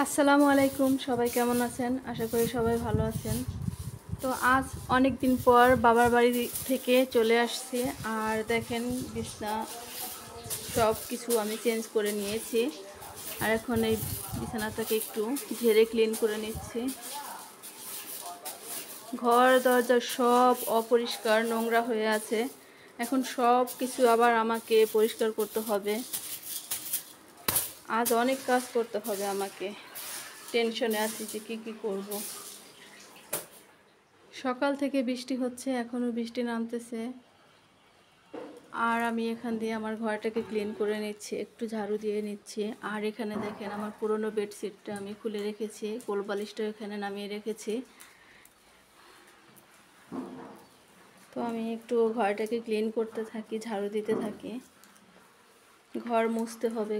আসসালামু আলাইকুম, সবাই কেমন আছেন? আশা করি সবাই ভালো আছেন। তো আজ অনেক দিন পর বাবার বাড়ি থেকে চলে আসছি। আর দেখেন বিছনা সব কিছু আমি চেঞ্জ করে নিয়েছি। আর এখন এই বিছানাটাকে একটু ঝেড়ে ক্লিন করে নিচ্ছি। ঘর দরজা সব অপরিষ্কার নোংরা হয়ে আছে। এখন সব কিছু আবার আমাকে পরিষ্কার করতে হবে। আজ অনেক কাজ করতে হবে আমাকে। টেনশনে আছি যে কী করব। সকাল থেকে বৃষ্টি হচ্ছে, এখনও বৃষ্টি নামতেছে। আর আমি এখান দিয়ে আমার ঘরটাকে ক্লিন করে নিচ্ছি, একটু ঝাড়ু দিয়ে নিচ্ছি। আর এখানে দেখেন আমার পুরনো বেডশিটটা আমি খুলে রেখেছি, কোলবালিশটা এখানে নামিয়ে রেখেছি। তো আমি একটু ঘরটাকে ক্লিন করতে থাকি, ঝাড়ু দিতে থাকি। ঘর মুছতে হবে।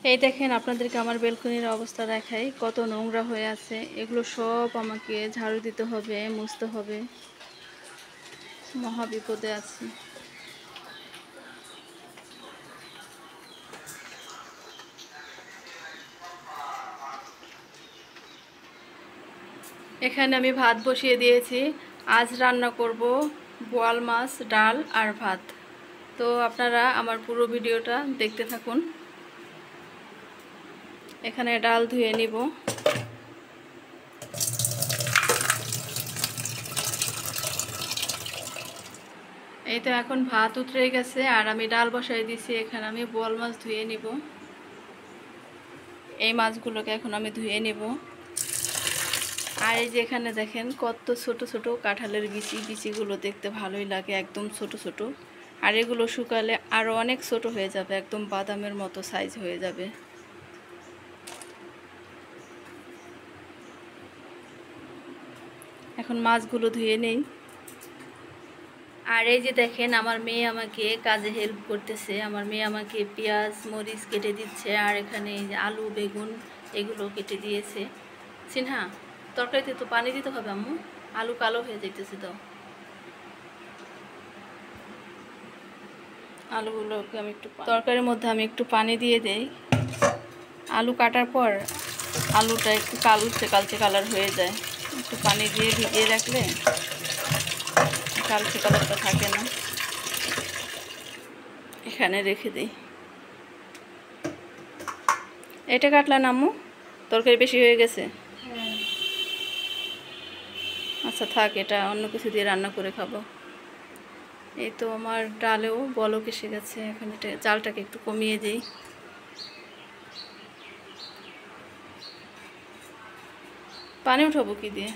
এই দেখেন আপনাদেরকে আমার বেলকনির অবস্থা দেখাই, কত নোংরা হয়ে আছে। এগুলো সব আমাকে ঝাড়ু দিতে হবে, মুছতে হবে। মহা বিপদে আছি। এখানে আমি ভাত বসিয়ে দিয়েছি। আজ রান্না করব বোয়াল মাছ, ডাল আর ভাত। তো আপনারা আমার পুরো ভিডিওটা দেখতে থাকুন। এখানে ডাল ধুয়ে নিব। এই তো এখন ভাত উতরে গেছে আর আমি ডাল বসাই দিয়েছি। এখানে আমি বোয়াল মাছ ধুয়ে নিব। এই মাছগুলোকে এখন আমি ধুয়ে নিব। আর এই যে এখানে দেখেন কত ছোট ছোট কাঁঠালের বিচিগুলো দেখতে ভালোই লাগে, একদম ছোট ছোট। আর এগুলো শুকালে আরও অনেক ছোট হয়ে যাবে, একদম বাদামের মতো সাইজ হয়ে যাবে। এখন মাছগুলো ধুয়ে নেই। আর এই যে দেখেন আমার মেয়ে আমাকে কাজে হেল্প করতেছে। আমার মেয়ে আমাকে পেঁয়াজ মরিচ কেটে দিচ্ছে। আর এখানে এই যে আলু বেগুন এগুলো কেটে দিয়েছে। সিনহা, তরকারিতে তো পানি দিতে হবে আম্মু, আলু কালো হয়ে যাইতেছে। তো আলুগুলোকে আমি একটু তরকারির মধ্যে আমি একটু পানি দিয়ে দেই। আলু কাটার পর আলুটা একটু কালচে কালার হয়ে যায়। একটু পানি দিয়ে ভিজিয়ে রাখলে কালচে কালারটা থাকে না। এখানে রেখে দিই। এটা কাটলাম আম্মু, তরকারি বেশি হয়ে গেছে। আচ্ছা থাক, এটা অন্য কিছু দিয়ে রান্না করে খাবো। এই তো আমার ডালেও বলক এসে গেছে। এখন এটা চালটাকে একটু কমিয়ে দিই। পানি উঠাবো কি দিয়ে?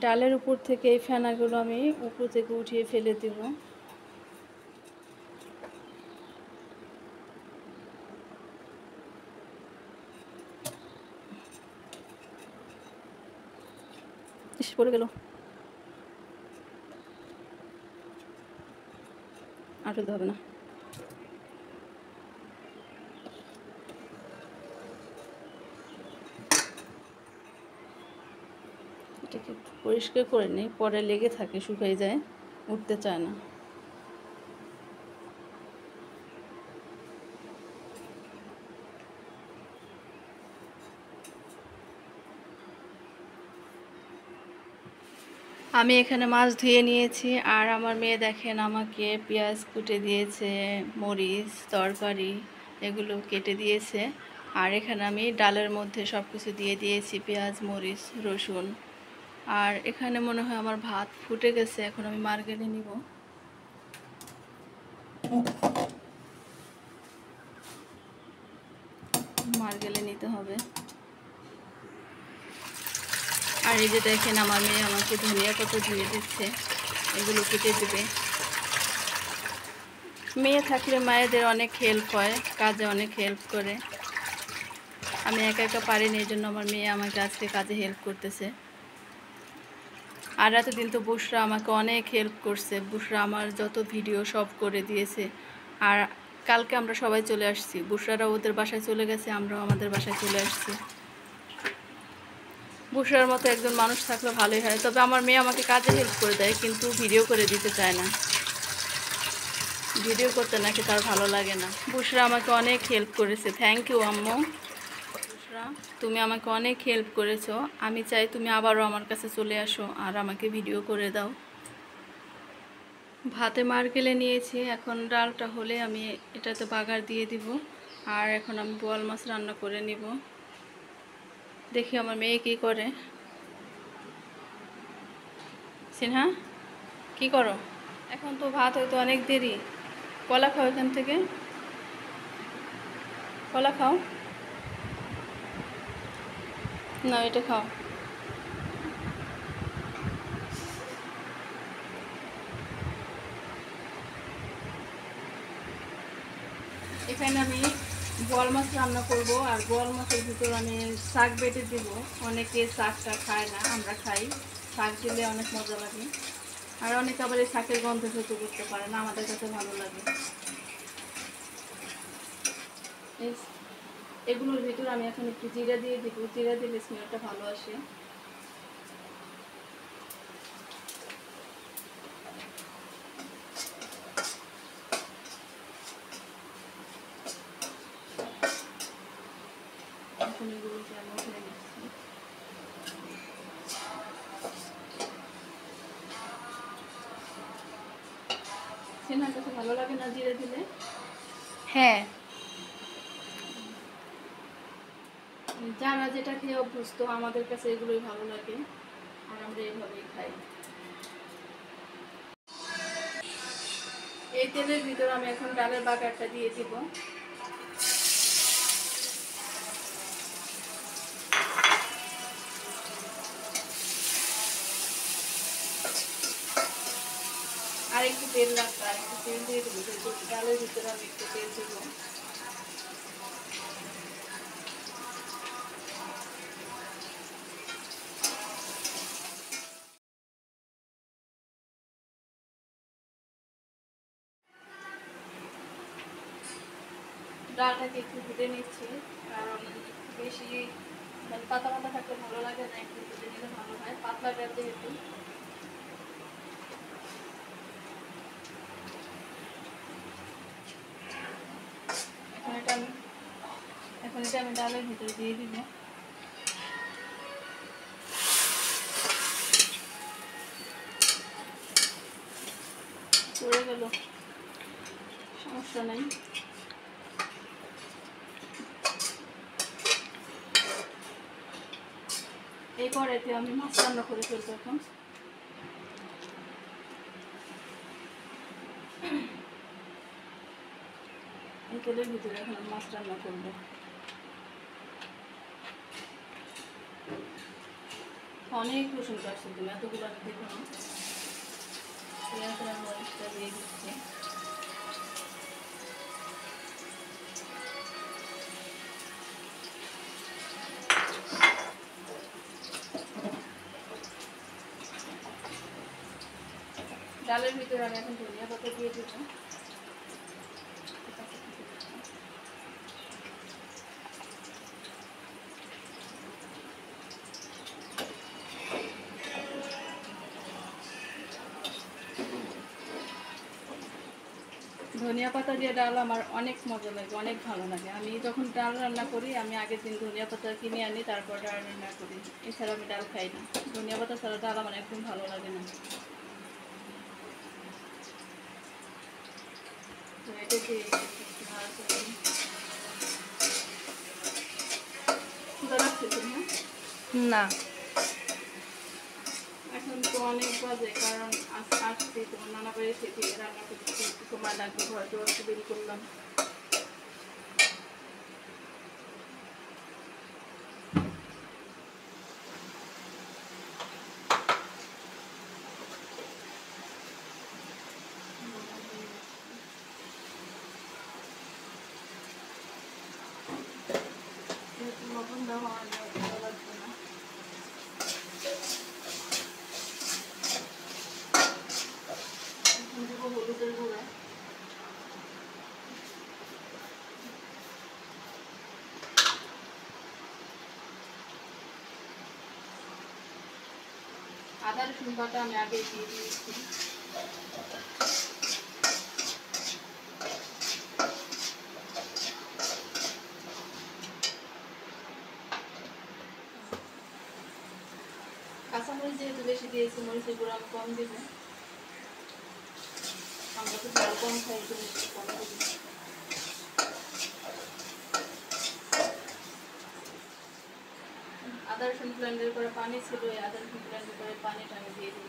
ডালের উপর থেকে এই ফেনাগুলো আমি উপর থেকে উঠিয়ে ফেলে দেব। ইস, পড়ে গেল। আর ফেলতে হবে না। এটাকে একটু পরিষ্কার করে নিই, পরে লেগে থাকে, শুকিয়ে যায়, উঠতে চায় না। আমি এখানে মাছ ধুয়ে নিয়েছি। আর আমার মেয়ে দেখেন আমাকে পেঁয়াজ কুটে দিয়েছে, মরিচ তরকারি এগুলো কেটে দিয়েছে। আর এখানে আমি ডালের মধ্যে সব কিছু দিয়ে দিয়েছি, পেঁয়াজ মরিচ রসুন। আর এখানে মনে হয় আমার ভাত ফুটে গেছে। এখন আমি মারগেলে নিব। মারগেলে নিতে হবে। আর এই যে দেখেন আমার মেয়ে আমাকে ধনিয়া পাতা ধুয়ে দিচ্ছে, এগুলো কেটে দেবে। মেয়ে থাকলে মায়েদের অনেক হেল্প হয়, কাজে অনেক হেল্প করে। আমি একা একা পারিনি, এই জন্য আমার মেয়ে আমাকে আজকে কাজে হেল্প করতেছে। আর এতদিন তো বুশরা আমাকে অনেক হেল্প করছে, বুশরা আমার যত ভিডিও সব করে দিয়েছে। আর কালকে আমরা সবাই চলে আসছি, বুশরারা ওদের বাসায় চলে গেছে, আমরাও আমাদের বাসায় চলে আসছি। বুশরার মতো একজন মানুষ থাকলে ভালোই হয়। তবে আমার মেয়ে আমাকে কাজে হেল্প করে দেয়, কিন্তু ভিডিও করে দিতে চায় না। ভিডিও করতে নাকি তার ভালো লাগে না। বুশরা আমাকে অনেক হেল্প করেছে, থ্যাংক ইউ আম্মু। বুশরা, তুমি আমাকে অনেক হেল্প করেছো। আমি চাই তুমি আবারও আমার কাছে চলে আসো আর আমাকে ভিডিও করে দাও। ভাতে নারকেলে নিয়েছি, এখন ডালটা হলে আমি এটাতে বাগার দিয়ে দিব। আর এখন আমি বোয়াল মাছ রান্না করে নিব। দেখি আমার মেয়ে কী করে। সিনহা, কি করো? এখন তো ভাত হয়তো অনেক দেরি। কলা খাও, এখান থেকে কলা খাও। না, এটা খাও। এখানে আমি বোয়াল মাছ রান্না করব, আর বোয়াল মাছের ভিতর আমি শাক বেটে দিব। অনেকে শাকটা খায় না, আমরা খাই। শাক দিলে অনেক মজা লাগে। আর অনেকে আবার এই শাকের গন্ধ সহ্য করতে পারে না, আমাদের কাছে ভালো লাগে। এগুলোর ভিতর আমি এখন একটু জিরা দিয়ে দিব, জিরা দিলে স্মেলটা ভালো আসে। এখন এগুলোকে আমি উঠে নিচ্ছি। সেনার কাছে ভালো লাগে না জিরা দিলে? হ্যাঁ, যারা যেটা খেয়ে অভ্যস্ত, আমাদের কাছে এগুলোই ভালো লাগে, আর আমরা এইভাবেই খাই। এই তেলের ভিতর আমি এখন ডালের বাগারটা দিয়ে দিব। আর একটু তেল লাগবে, আর একটু তেল দিয়ে দেবো। ডালের ভিতরে আমি একটু তেল দেবো। ডালটাকে একটু ভেজে নিচ্ছি, কারণ বেশি মানে পাতা পাতা থাকলে ভালো লাগে না, একটু ভেজে নিলে ভালো হয়, পাতলা ডাল যেহেতু। এখন এটা আমি ডালের ভিতরে দিয়ে দিব। পড়ে গেল, সমস্যা নেই। এই কড়াইতে আমি মাছ রান্না করে ফেলবো এখন। এই তেলের ভিতরে এখন আমি মাছ রান্না করবো। অনেক রসুন কাটছি, তুমি এতগুলো আমি দেখো না। পেঁয়াজ আর মরিচটা দিয়ে দিচ্ছি। ডালের ভিতরে আমি এখন ধনিয়া পাতা দিয়ে দেবো। ধনিয়া পাতা দিয়ে ডাল আমার অনেক মজা লাগে, অনেক ভালো লাগে। আমি যখন ডাল রান্না করি, আমি আগের দিন ধনিয়া পাতা কিনে আনি, তারপর ডাল রান্না করি। এছাড়া আমি ডাল খাই না। ধনিয়া পাতা ছাড়া ডাল আমার একদম ভালো লাগে না। তো এটাকে ক্ষুধা লাগছে তুমি? না, এখন তো অনেক বাজে, কারণ আসছি তোমার নানা বাড়ি থেকে, রান্না করতে একটু সময় লাগবে, হয়তো একটু দেরি করলাম। লবণ দেওয়া লাগবে না। হলুদের গুঁড়া, আদা রসুন বাটা আমি আগে দিয়ে দিয়েছি। কাঁচামরিচ যেহেতু বেশি দিয়েছি, মরিচের গুঁড়ো আমি কম দিব। আমরা তো ঝাল কম খাই, একটু মিষ্টি কম দিব। আদা রসুন ব্লেন্ডের করে পানি ছিল, এই আদা রসুন ব্লেন্ডের করে পানিটা আমি দিয়ে দিই।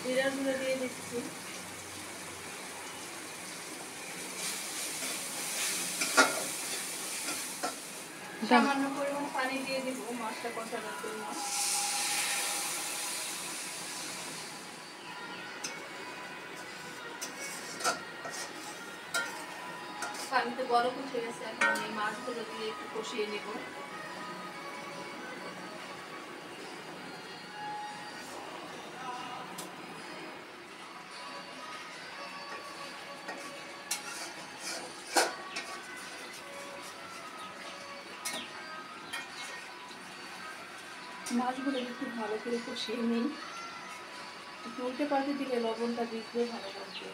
জিরার গুঁড়ো দিয়ে দিচ্ছি। সামান্য পরিমাণ পানি দিয়ে দিব মাছটা কষানোর জন্য। পানিতে বরফ উঠে গেছে, এখন এই মাছগুলো দিয়ে একটু কষিয়ে নিব। মাছগুলো একটু ভালো করে কষিয়ে নিই। একটু উল্টে পাল্টে দিলে লবণটা ভিজবে ভালো লাগবে।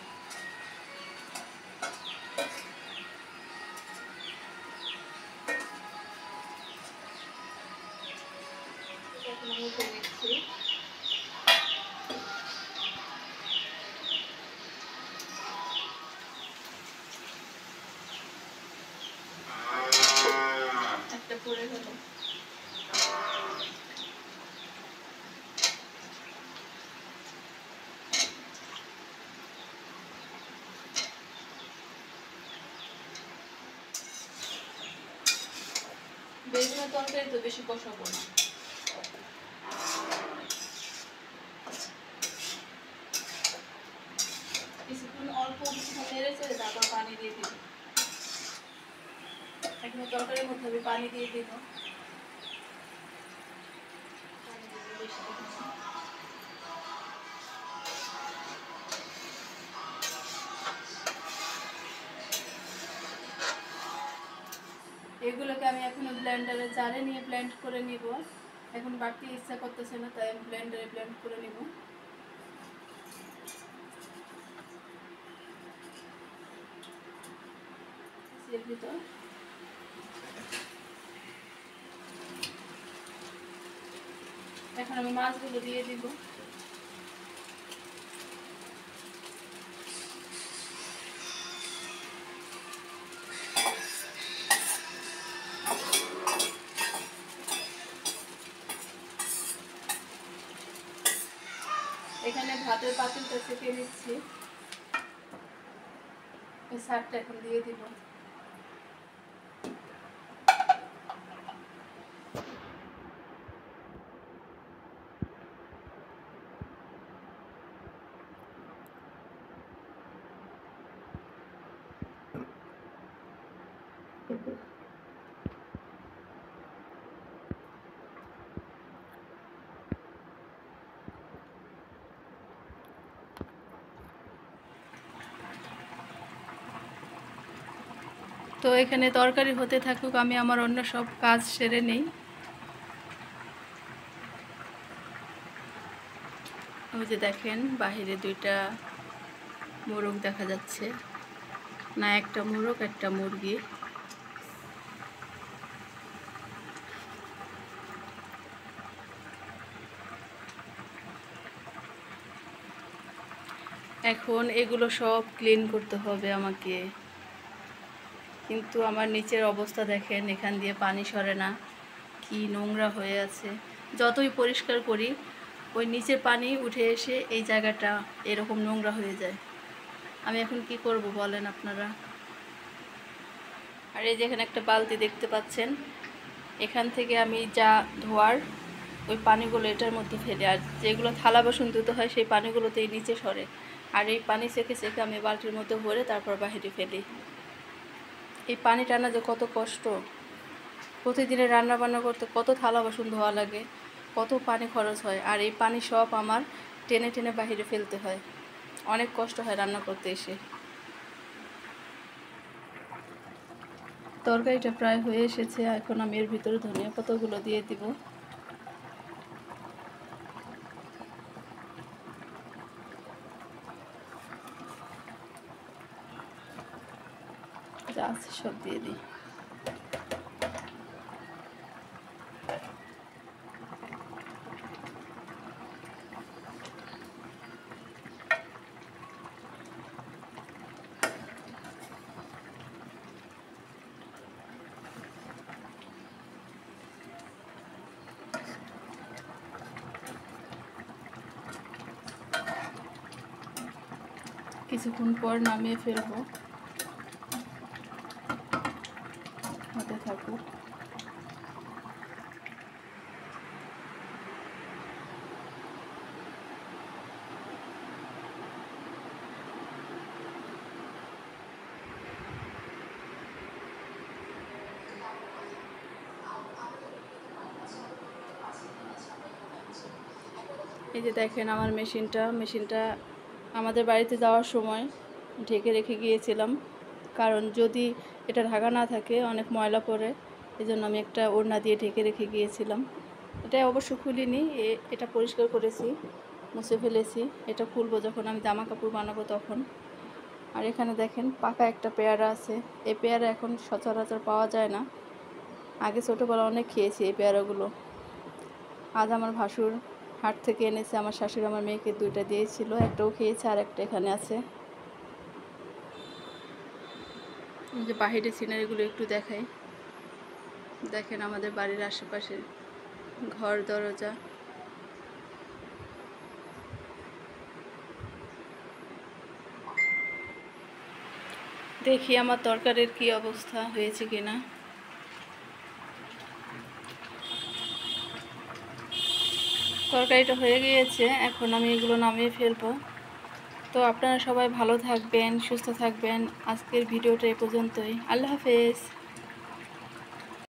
এখন আমি উঠে নিচ্ছি। একটা পড়ে গেল। বেগুনের তরকারি তো বেশি কষাবো না, কিছুক্ষণ অল্প কিছুক্ষণ নেড়ে চেড়ে তারপর পানি দিয়ে দিব। এখানে তরকারির মধ্যে আমি পানি দিয়ে দিব। বেশি দিব না। এগুলোকে আমি এখন ব্লেন্ডারে জারে নিয়ে ব্লেন্ড করে নিব। এখন বাড়তি ইচ্ছা করতেছে না, তাই আমি ব্লেন্ডারে ব্লেন্ড করে নিব। এর ভিতর এখন আমি মাছগুলো দিয়ে দিব। এখানে ভাতের পাতিলটা সেঁকে নিচ্ছি, এই শাকটা এখন দিয়ে দিব। তো এখানে তরকারি হতে থাকুক, আমি আমার অন্য সব কাজ সেরে নেই। ওই যে দেখেন বাহিরে দুইটা মোরগ দেখা যাচ্ছে, না একটা মোরগ একটা মুরগি। এখন এগুলো সব ক্লিন করতে হবে আমাকে, কিন্তু আমার নিচের অবস্থা দেখেন, এখান দিয়ে পানি সরে না, কি নোংরা হয়ে আছে। যতই পরিষ্কার করি ওই নিচের পানি উঠে এসে এই জায়গাটা এরকম নোংরা হয়ে যায়। আমি এখন কি করব বলেন আপনারা? আর এই যেখানে একটা বালতি দেখতে পাচ্ছেন, এখান থেকে আমি যা ধোয়ার ওই পানিগুলো এটার মধ্যে ফেলি, আর যেগুলো থালা বাসন ধুতে হয় সেই পানিগুলোতেই নিচে সরে। আর এই পানি সেকে সেকে আমি বালতির মধ্যে ভরে তারপর বাইরে ফেলি। এই পানি টানা যে কত কষ্ট, প্রতিদিনের রান্না বান্না করতে কত থালা বাসন ধোয়া লাগে, কত পানি খরচ হয়, আর এই পানি সব আমার টেনে টেনে বাইরে ফেলতে হয়। অনেক কষ্ট হয় রান্না করতে এসে। তরকারিটা প্রায় হয়ে এসেছে, এখন আমি এর ভিতরে ধনিয়া পাতাগুলো দিয়ে দিব। যা আছে সব দিয়ে দিই। কিছুক্ষণ পর নামিয়ে ফেলবো, হতে থাকুক। এই যে দেখেন আমার মেশিনটা আমাদের বাড়িতে যাওয়ার সময় ঢেকে রেখে গিয়েছিলাম, কারণ যদি এটা ঢাকা না থাকে অনেক ময়লা পড়ে, এই জন্য আমি একটা ওড়না দিয়ে ঢেকে রেখে গিয়েছিলাম। এটা অবশ্য খুলিনি, এটা পরিষ্কার করেছি, মুছে ফেলেছি। এটা খুলবো যখন আমি জামা কাপড় বানাবো তখন। আর এখানে দেখেন পাকা একটা পেয়ারা আছে। এই পেয়ারা এখন সচরাচর পাওয়া যায় না, আগে ছোটোবেলা অনেক খেয়েছি এই পেয়ারাগুলো। আজ আমার ভাসুর হাট থেকে এনেছে, আমার শাশুড়ি আমার মেয়েকে দুইটা দিয়েছিল, একটাও খেয়েছে আর একটা এখানে আছে। এই যে বাহিরের সিনারিগুলো একটু দেখাই, দেখেন আমাদের বাড়ির আশেপাশে ঘর দরজা। দেখি আমার তরকারির কি অবস্থা হয়েছে কিনা। তরকারিটা হয়ে গিয়েছে, এখন আমি এগুলো নামিয়ে ফেলবো। তো আপনারা সবাই ভালো থাকবেন, সুস্থ থাকবেন। আজকের ভিডিওটা এ পর্যন্তই। আল্লাহ হাফেজ।